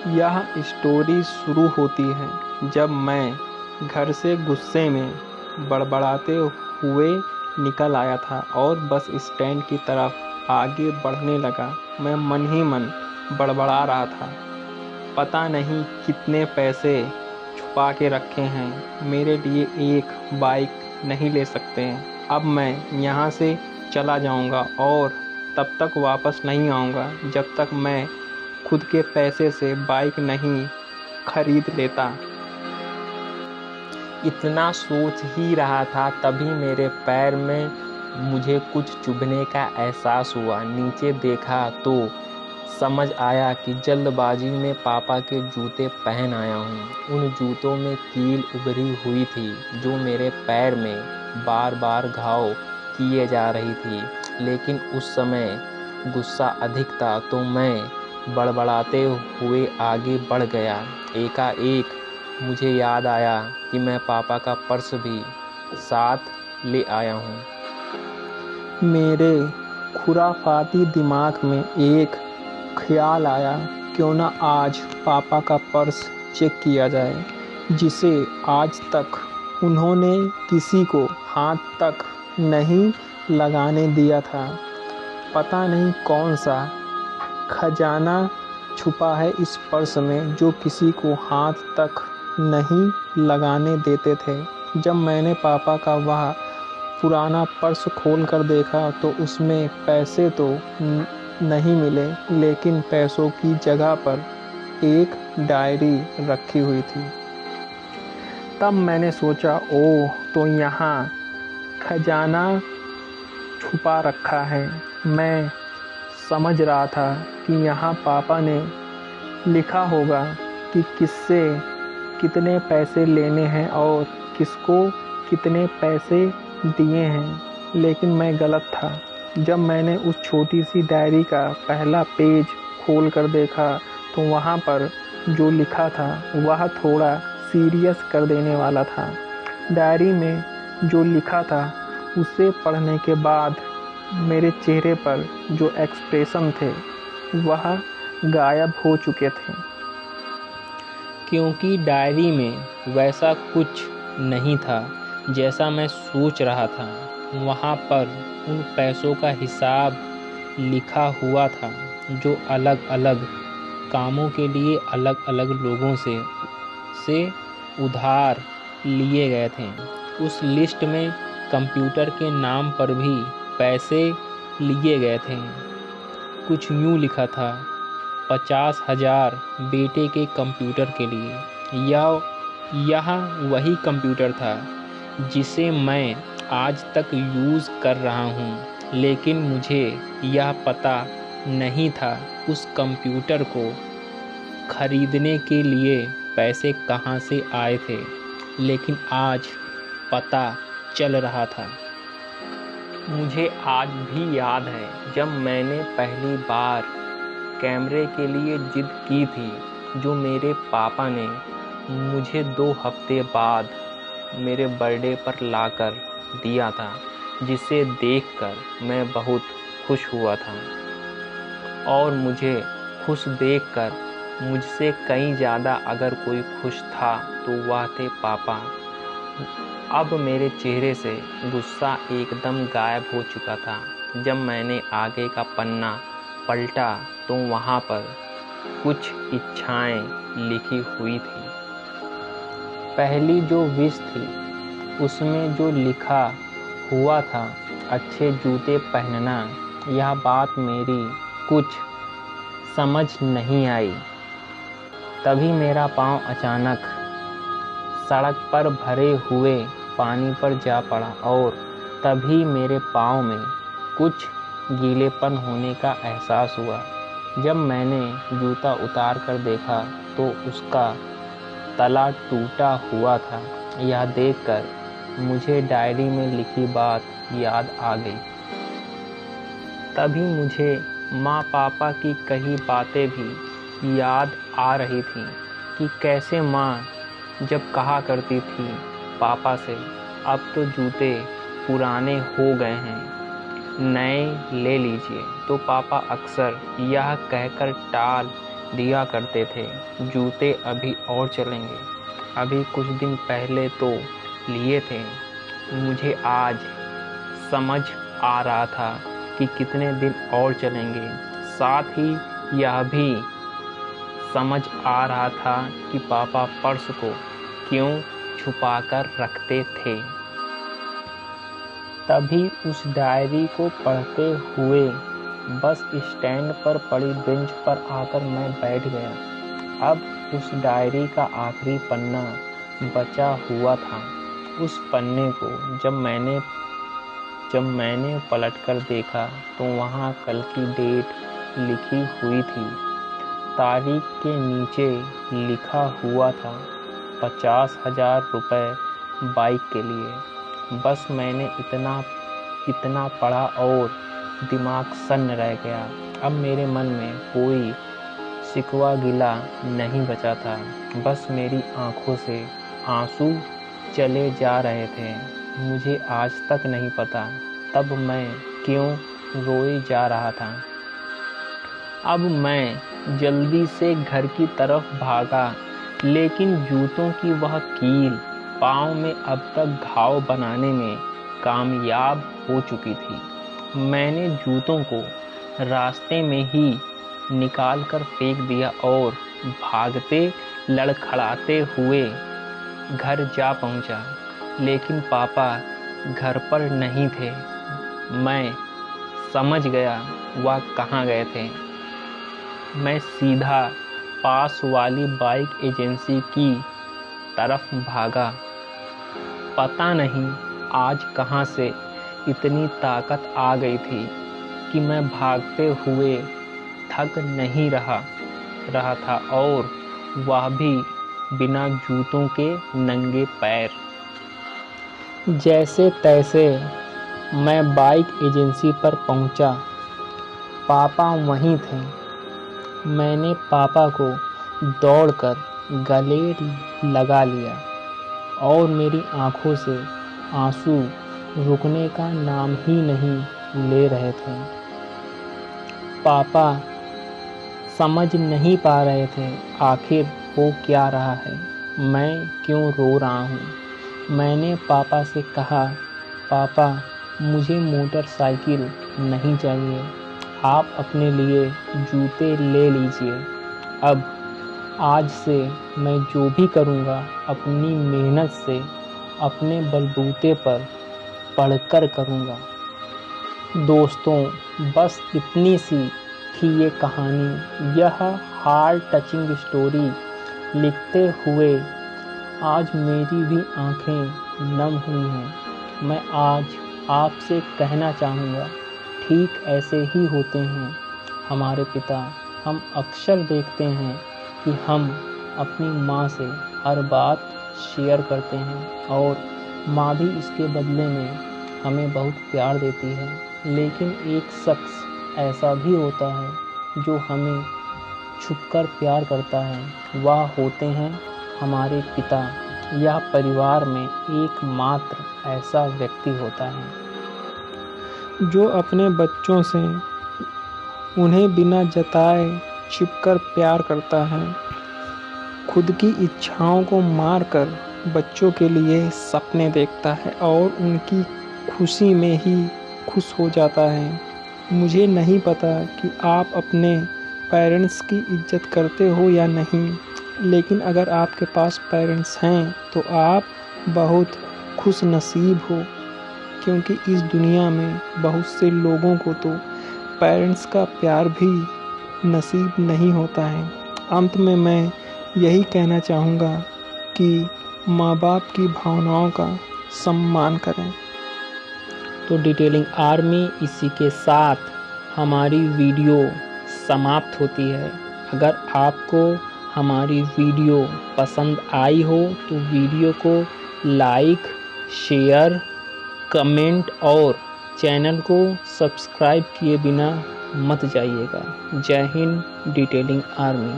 यह स्टोरी शुरू होती है जब मैं घर से गुस्से में बड़बड़ाते हुए निकल आया था और बस स्टैंड की तरफ आगे बढ़ने लगा। मैं मन ही मन बड़बड़ा रहा था, पता नहीं कितने पैसे छुपा के रखे हैं, मेरे लिए एक बाइक नहीं ले सकते हैं। अब मैं यहाँ से चला जाऊँगा और तब तक वापस नहीं आऊँगा जब तक मैं खुद के पैसे से बाइक नहीं खरीद लेता। इतना सोच ही रहा था तभी मेरे पैर में मुझे कुछ चुभने का एहसास हुआ। नीचे देखा तो समझ आया कि जल्दबाजी में पापा के जूते पहन आया हूँ। उन जूतों में कील उभरी हुई थी जो मेरे पैर में बार बार घाव किए जा रही थी। लेकिन उस समय गुस्सा अधिक था तो मैं बड़बड़ाते हुए आगे बढ़ गया। एकाएक मुझे याद आया कि मैं पापा का पर्स भी साथ ले आया हूँ। मेरे खुराफाती दिमाग में एक ख्याल आया, क्यों ना आज पापा का पर्स चेक किया जाए, जिसे आज तक उन्होंने किसी को हाथ तक नहीं लगाने दिया था। पता नहीं कौन सा खजाना छुपा है इस पर्स में जो किसी को हाथ तक नहीं लगाने देते थे। जब मैंने पापा का वह पुराना पर्स खोल कर देखा तो उसमें पैसे तो नहीं मिले, लेकिन पैसों की जगह पर एक डायरी रखी हुई थी। तब मैंने सोचा, ओह, तो यहाँ खजाना छुपा रखा है। मैं समझ रहा था कि यहाँ पापा ने लिखा होगा कि किससे कितने पैसे लेने हैं और किसको कितने पैसे दिए हैं, लेकिन मैं गलत था। जब मैंने उस छोटी सी डायरी का पहला पेज खोल कर देखा तो वहाँ पर जो लिखा था वह थोड़ा सीरियस कर देने वाला था। डायरी में जो लिखा था उसे पढ़ने के बाद मेरे चेहरे पर जो एक्सप्रेशन थे वह गायब हो चुके थे, क्योंकि डायरी में वैसा कुछ नहीं था जैसा मैं सोच रहा था। वहाँ पर उन पैसों का हिसाब लिखा हुआ था जो अलग अलग कामों के लिए अलग अलग लोगों से उधार लिए गए थे। उस लिस्ट में कंप्यूटर के नाम पर भी पैसे लिए गए थे। कुछ यूँ लिखा था, 50,000 बेटे के कंप्यूटर के लिए। यह वही कंप्यूटर था जिसे मैं आज तक यूज़ कर रहा हूँ, लेकिन मुझे यह पता नहीं था उस कंप्यूटर को खरीदने के लिए पैसे कहाँ से आए थे, लेकिन आज पता चल रहा था। मुझे आज भी याद है जब मैंने पहली बार कैमरे के लिए जिद की थी, जो मेरे पापा ने मुझे 2 हफ्ते बाद मेरे बर्थडे पर लाकर दिया था, जिसे देखकर मैं बहुत खुश हुआ था। और मुझे खुश देखकर मुझसे कहीं ज़्यादा अगर कोई खुश था तो वह थे पापा। अब मेरे चेहरे से गुस्सा एकदम गायब हो चुका था। जब मैंने आगे का पन्ना पलटा तो वहाँ पर कुछ इच्छाएं लिखी हुई थी। पहली जो विश थी उसमें जो लिखा हुआ था, अच्छे जूते पहनना। यह बात मेरी कुछ समझ नहीं आई। तभी मेरा पाँव अचानक सड़क पर भरे हुए पानी पर जा पड़ा और तभी मेरे पाँव में कुछ गीलेपन होने का एहसास हुआ। जब मैंने जूता उतार कर देखा तो उसका तला टूटा हुआ था। यह देखकर मुझे डायरी में लिखी बात याद आ गई। तभी मुझे माँ पापा की कही बातें भी याद आ रही थीं कि कैसे माँ जब कहा करती थी पापा से, अब तो जूते पुराने हो गए हैं, नए ले लीजिए, तो पापा अक्सर यह कहकर टाल दिया करते थे। जूते अभी और चलेंगे, अभी कुछ दिन पहले तो लिए थे। मुझे आज समझ आ रहा था कि कितने दिन और चलेंगे। साथ ही यह भी समझ आ रहा था कि पापा पर्स को क्यों छुपा कर रखते थे। तभी उस डायरी को पढ़ते हुए बस स्टैंड पर पड़ी बेंच पर आकर मैं बैठ गया। अब उस डायरी का आखिरी पन्ना बचा हुआ था। उस पन्ने को जब मैंने पलटकर देखा तो वहाँ कल की डेट लिखी हुई थी। तारीख के नीचे लिखा हुआ था 50,000 रुपये बाइक के लिए। बस मैंने इतना पढ़ा और दिमाग सन्न रह गया। अब मेरे मन में कोई शिकवा गिला नहीं बचा था। बस मेरी आंखों से आंसू चले जा रहे थे। मुझे आज तक नहीं पता तब मैं क्यों रोए जा रहा था। अब मैं जल्दी से घर की तरफ भागा, लेकिन जूतों की वह कील पाँव में अब तक घाव बनाने में कामयाब हो चुकी थी। मैंने जूतों को रास्ते में ही निकाल कर फेंक दिया और भागते लड़खड़ाते हुए घर जा पहुंचा। लेकिन पापा घर पर नहीं थे। मैं समझ गया वह कहाँ गए थे। मैं सीधा पास वाली बाइक एजेंसी की तरफ भागा। पता नहीं आज कहाँ से इतनी ताकत आ गई थी कि मैं भागते हुए थक नहीं रहा था, और वह भी बिना जूतों के नंगे पैर। जैसे तैसे मैं बाइक एजेंसी पर पहुंचा। पापा वहीं थे। मैंने पापा को दौड़कर गले लगा लिया और मेरी आंखों से आंसू रुकने का नाम ही नहीं ले रहे थे। पापा समझ नहीं पा रहे थे आखिर हो क्या रहा है, मैं क्यों रो रहा हूँ। मैंने पापा से कहा, पापा मुझे मोटरसाइकिल नहीं चाहिए, आप अपने लिए जूते ले लीजिए। अब आज से मैं जो भी करूँगा अपनी मेहनत से अपने बलबूते पर पढ़कर करूँगा। दोस्तों, बस इतनी सी थी ये कहानी। यह हार्ट टचिंग स्टोरी लिखते हुए आज मेरी भी आंखें नम हुई हैं। मैं आज आपसे कहना चाहूँगा, ठीक ऐसे ही होते हैं हमारे पिता। हम अक्सर देखते हैं कि हम अपनी माँ से हर बात शेयर करते हैं और माँ भी इसके बदले में हमें बहुत प्यार देती है। लेकिन एक शख्स ऐसा भी होता है जो हमें छुपकर प्यार करता है। वह होते हैं हमारे पिता। यह परिवार में एकमात्र ऐसा व्यक्ति होता है जो अपने बच्चों से उन्हें बिना जताए छिपकर प्यार करता है। खुद की इच्छाओं को मारकर बच्चों के लिए सपने देखता है और उनकी खुशी में ही खुश हो जाता है। मुझे नहीं पता कि आप अपने पेरेंट्स की इज्जत करते हो या नहीं, लेकिन अगर आपके पास पेरेंट्स हैं तो आप बहुत खुश नसीब हो, क्योंकि इस दुनिया में बहुत से लोगों को तो पेरेंट्स का प्यार भी नसीब नहीं होता है। अंत में मैं यही कहना चाहूँगा कि माँ बाप की भावनाओं का सम्मान करें। तो डिटेलिंग आर्मी इसी के साथ हमारी वीडियो समाप्त होती है। अगर आपको हमारी वीडियो पसंद आई हो तो वीडियो को लाइक, शेयर, कमेंट और चैनल को सब्सक्राइब किए बिना मत जाइएगा। जय हिंद, डिटेलिंग आर्मी।